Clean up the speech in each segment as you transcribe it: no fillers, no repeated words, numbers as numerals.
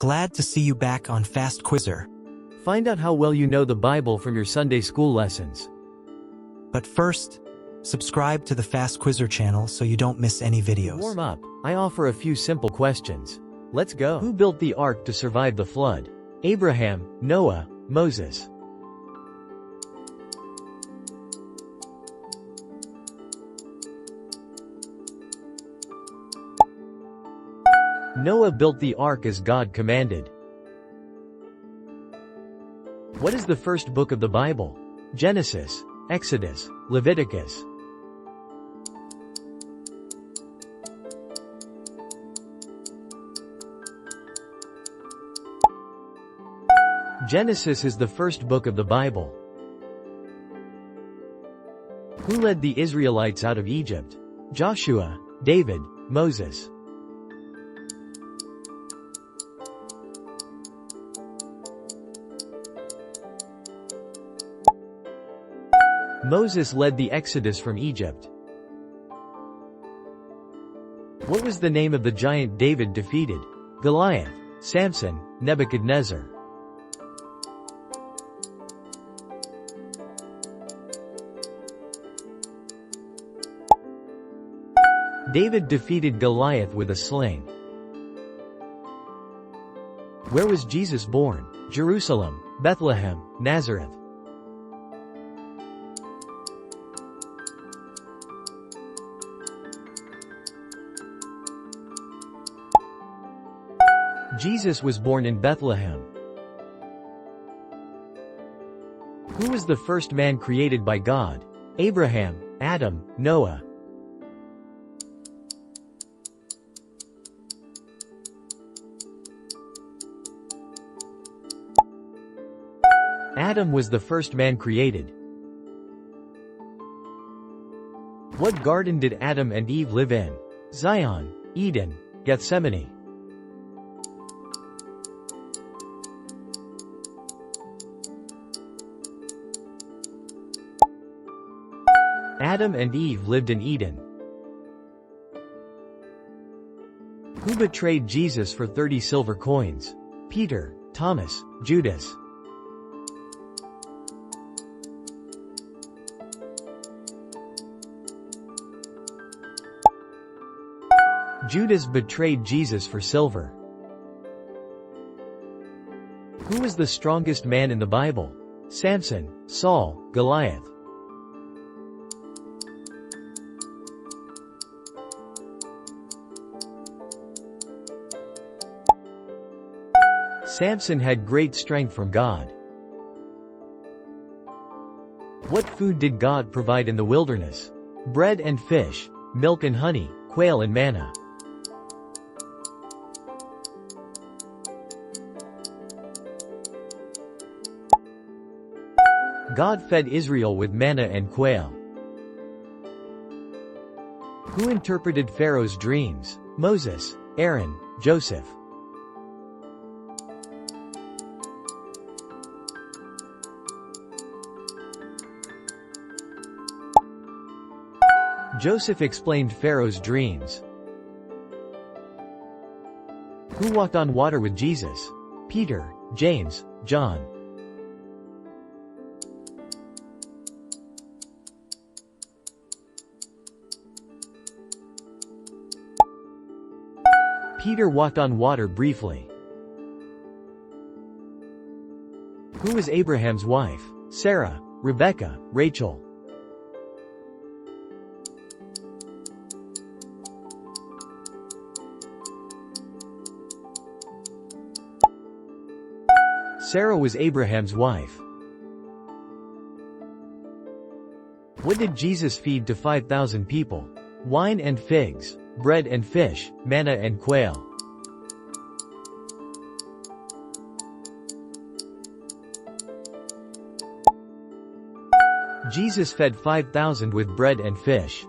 Glad to see you back on Fast Quizzer. Find out how well you know the Bible from your Sunday school lessons. But first, subscribe to the Fast Quizzer channel so you don't miss any videos. To warm up, I offer a few simple questions. Let's go. Who built the ark to survive the flood? Abraham, Noah, Moses. Noah built the ark as God commanded. What is the first book of the Bible? Genesis, Exodus, Leviticus. Genesis is the first book of the Bible. Who led the Israelites out of Egypt? Joshua, David, Moses. Moses led the Exodus from Egypt. What was the name of the giant David defeated? Goliath, Samson, Nebuchadnezzar. David defeated Goliath with a sling. Where was Jesus born? Jerusalem, Bethlehem, Nazareth. Jesus was born in Bethlehem. Who was the first man created by God? Abraham, Adam, Noah. Adam was the first man created. What garden did Adam and Eve live in? Zion, Eden, Gethsemane. Adam and Eve lived in Eden. Who betrayed Jesus for 30 silver coins? Peter, Thomas, Judas. Judas betrayed Jesus for silver. Who was the strongest man in the Bible? Samson, Saul, Goliath. Samson had great strength from God. What food did God provide in the wilderness? Bread and fish, milk and honey, quail and manna. God fed Israel with manna and quail. Who interpreted Pharaoh's dreams? Moses, Aaron, Joseph. Joseph explained Pharaoh's dreams. Who walked on water with Jesus? Peter, James, John. Peter walked on water briefly. Who was Abraham's wife? Sarah, Rebecca, Rachel. Sarah was Abraham's wife. What did Jesus feed to 5,000 people? Wine and figs, bread and fish, manna and quail. Jesus fed 5,000 with bread and fish.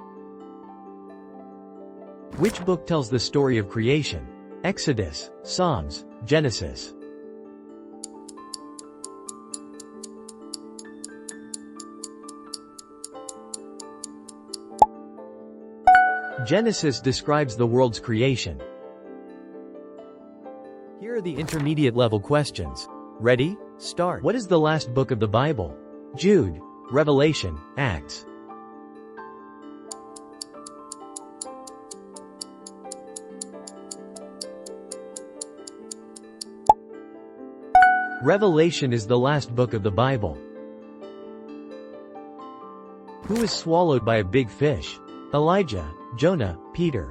Which book tells the story of creation? Exodus, Psalms, Genesis. Genesis describes the world's creation. Here Here are the intermediate level questions. Ready? Start. What is the last book of the Bible? Jude, Revelation, Acts. Revelation is the last book of the Bible. Who was swallowed by a big fish? Elijah, Jonah, Peter.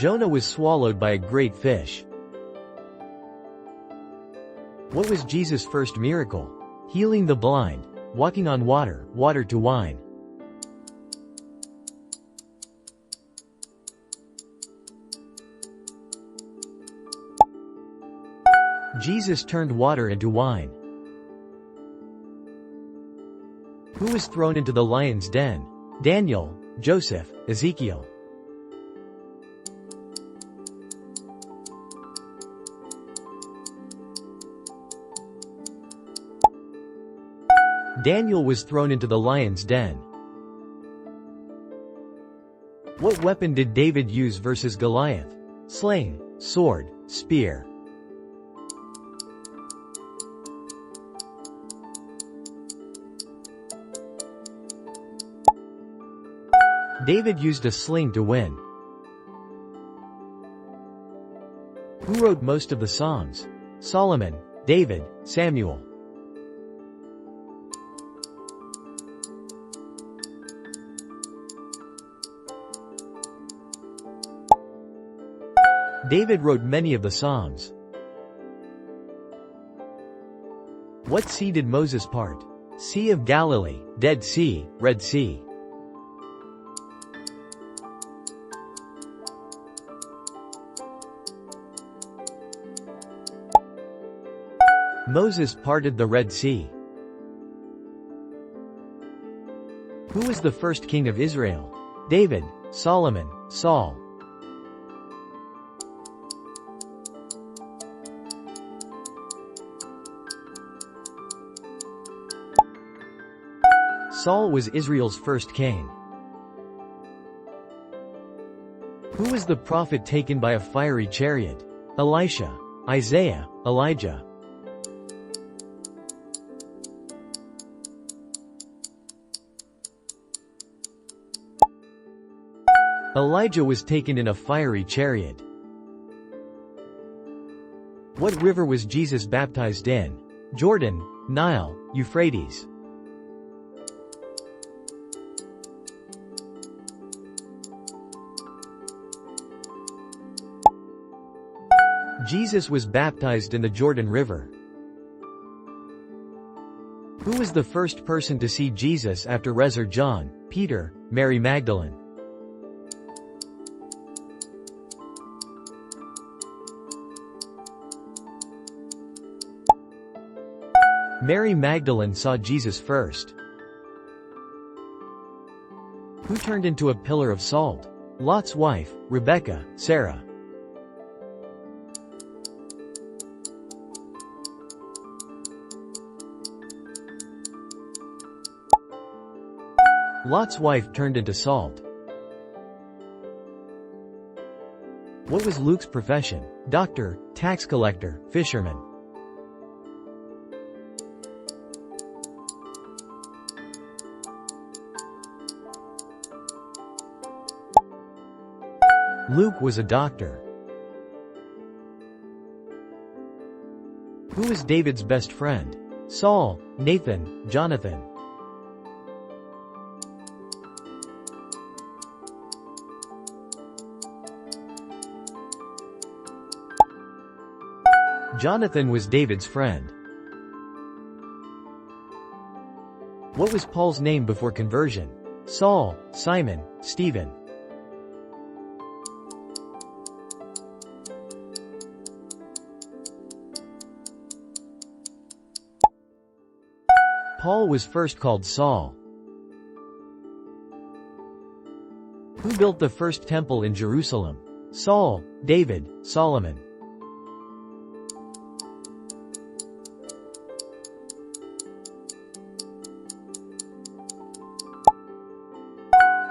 Jonah was swallowed by a great fish. What was Jesus' first miracle? Healing the blind, walking on water, water to wine. Jesus turned water into wine. Who was thrown into the lion's den? Daniel, Joseph, Ezekiel. Daniel was thrown into the lion's den. What weapon did David use versus Goliath? Sling, sword, spear. David used a sling to win. Who wrote most of the Psalms? Solomon, David, Samuel. David wrote many of the Psalms. What sea did Moses part? Sea of Galilee, Dead Sea, Red Sea. Moses parted the Red Sea. Who was the first king of Israel? David, Solomon, Saul. Saul was Israel's first king. Who was the prophet taken by a fiery chariot? Elisha, Isaiah, Elijah. Elijah was taken in a fiery chariot. What river was Jesus baptized in? Jordan, Nile, Euphrates. Jesus was baptized in the Jordan River. Who was the first person to see Jesus after Rezar John, Peter, Mary Magdalene? Mary Magdalene saw Jesus first. Who turned into a pillar of salt? Lot's wife, Rebecca, Sarah. Lot's wife turned into salt. What was Luke's profession? Doctor, tax collector, fisherman. Luke was a doctor. Who was David's best friend? Saul, Nathan, Jonathan. Jonathan was David's friend. What was Paul's name before conversion? Saul, Simon, Stephen. Paul was first called Saul. Who built the first temple in Jerusalem? Saul, David, Solomon.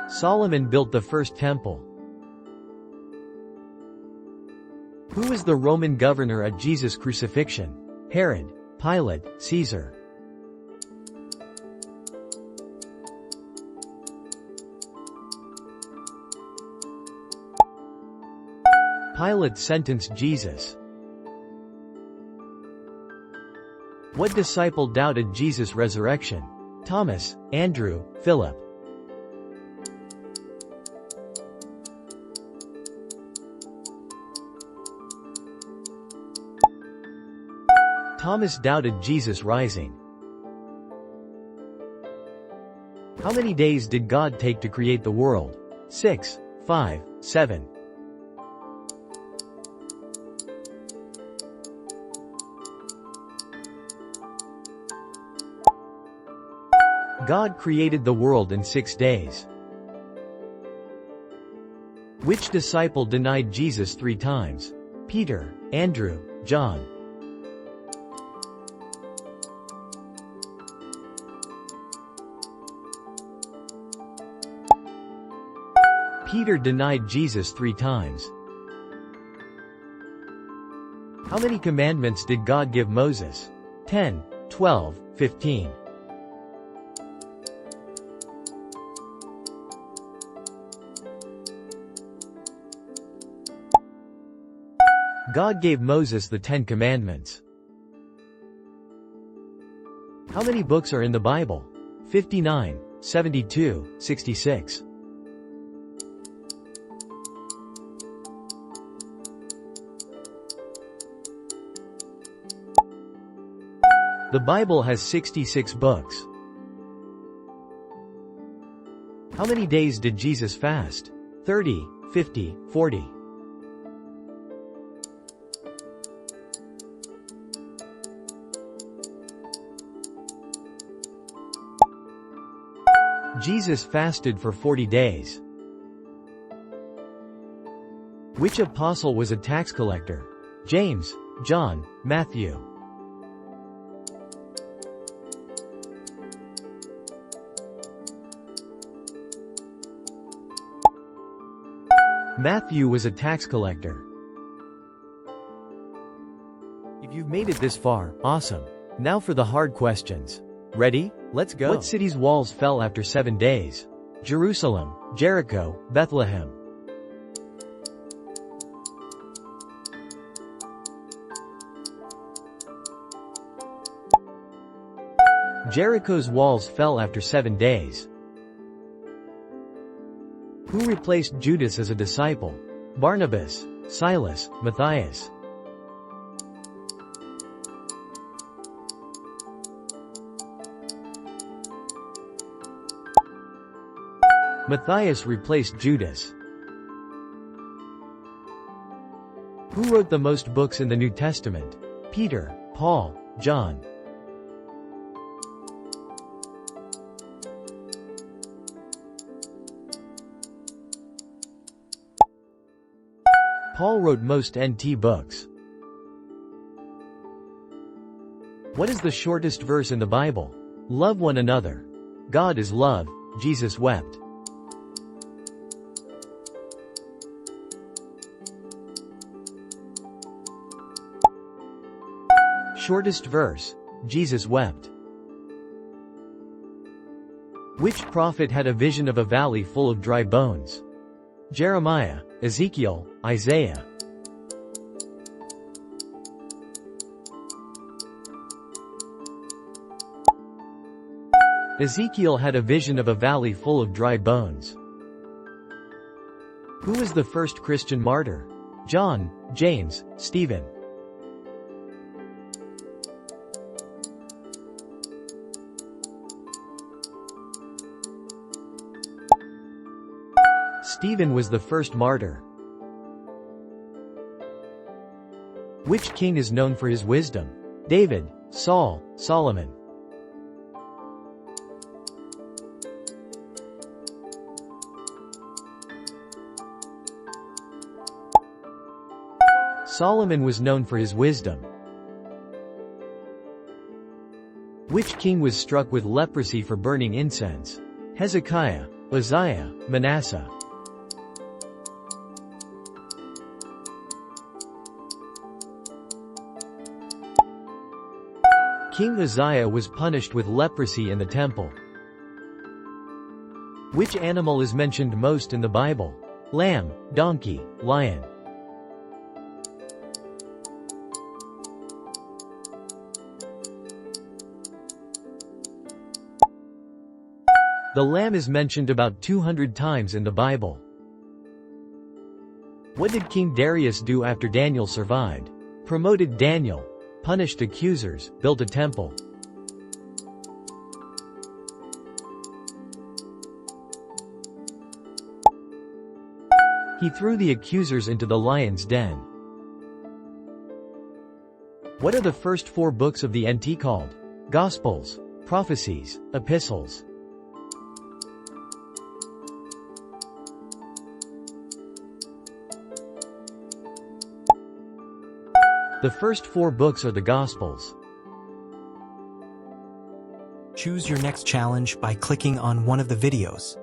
Solomon built the first temple. Who was the Roman governor at Jesus' crucifixion? Herod, Pilate, Caesar. Pilate sentenced Jesus. What disciple doubted Jesus' resurrection? Thomas, Andrew, Philip. Thomas doubted Jesus' rising. How many days did God take to create the world? 6, 5, 7. God created the world in 6 days. Which disciple denied Jesus 3 times? Peter, Andrew, John. Peter denied Jesus 3 times. How many commandments did God give Moses? 10, 12, 15. God gave Moses the 10 Commandments. How many books are in the Bible? 59, 72, 66. The Bible has 66 books. How many days did Jesus fast? 30, 50, 40. Jesus fasted for 40 days. Which apostle was a tax collector? James, John, Matthew. Matthew was a tax collector. If you've made it this far, awesome. Now for the hard questions. Ready? Let's go. What city's walls fell after 7 days? Jerusalem, Jericho, Bethlehem. Jericho's walls fell after 7 days. Who replaced Judas as a disciple? Barnabas, Silas, Matthias. Matthias replaced Judas. Who wrote the most books in the New Testament? Peter, Paul, John. Paul wrote most NT books. What is the shortest verse in the Bible? Love one another. God is love. Jesus wept. Shortest verse. Jesus wept. Which prophet had a vision of a valley full of dry bones? Jeremiah, Ezekiel, Isaiah. Ezekiel had a vision of a valley full of dry bones. Who was the first Christian martyr? John, James, Stephen. Stephen was the first martyr. Which king is known for his wisdom? David, Saul, Solomon. Solomon was known for his wisdom. Which king was struck with leprosy for burning incense? Hezekiah, Uzziah, Manasseh. King Uzziah was punished with leprosy in the temple. Which animal is mentioned most in the Bible? Lamb, donkey, lion. The lamb is mentioned about 200 times in the Bible. What did King Darius do after Daniel survived? Promoted Daniel, punished accusers, built a temple. He threw the accusers into the lion's den. What are the first 4 books of the NT called? Gospels, prophecies, epistles. The first 4 books are the Gospels. Choose your next challenge by clicking on one of the videos.